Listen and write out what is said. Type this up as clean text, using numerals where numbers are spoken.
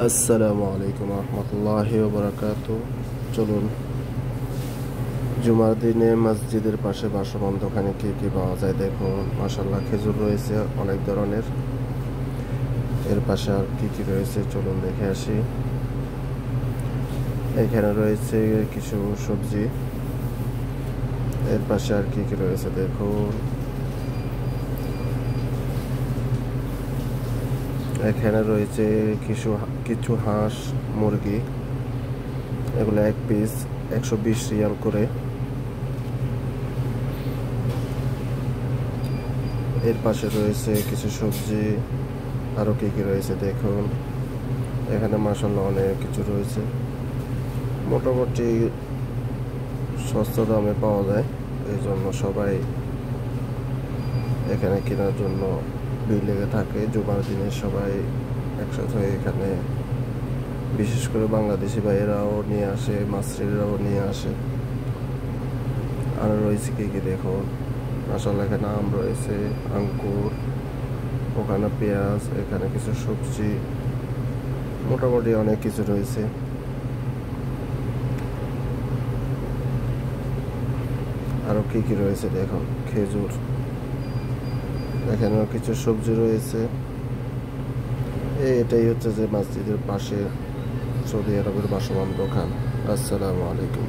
আসসালামু আলাইকুম রহমতুল্লাহি ওয়া বারাকাতুহু। চলুন জুমার দিনে মসজিদের পাশে ভাসমান দোকানে কি কি পাওয়া যায় দেখুন। মাশাআল্লাহ, খেজুর রয়েছে অনেক ধরনের। এর পাশে আর কি কি রয়েছে চলুন দেখে আসি। এখানে রয়েছে কিছু সবজি। এর পাশে আর কি কি রয়েছে দেখুন। এখানে রয়েছে কিছু কিছু হাঁস মুরগি, এগুলো এক পিস 120 রিয়াল করে। এর পাশে রয়েছে কিছু সবজি, আরও কী কী রয়েছে দেখুন। এখানে মাশাআল্লাহ অনেক কিছু রয়েছে, মোটামুটি সস্তা দামে পাওয়া যায়, এই জন্য সবাই এখানে কেনার জন্য ভিড় লেগে থাকে। জুমার দিনে সবাই একসাথে হয়ে এখানে, বিশেষ করে বাংলাদেশি ভাইয়েরাও নিয়ে আসে, মাছরিরাও নিয়ে আসে। আরও রয়েছে কী কী দেখুন। মাশাআল্লাহ, এখানে আম রয়েছে, আঙ্গুর, ওখানে পেঁয়াজ, এখানে কিছু সবজি, মোটামুটি অনেক কিছু রয়েছে। আরও কী কী রয়েছে দেখুন, খেজুর, এখানেও কিছু সবজি রয়েছে। এটাই হচ্ছে যে মসজিদের পাশে সৌদি আরবের ভাসমান দোকান। আসসালামু আলাইকুম।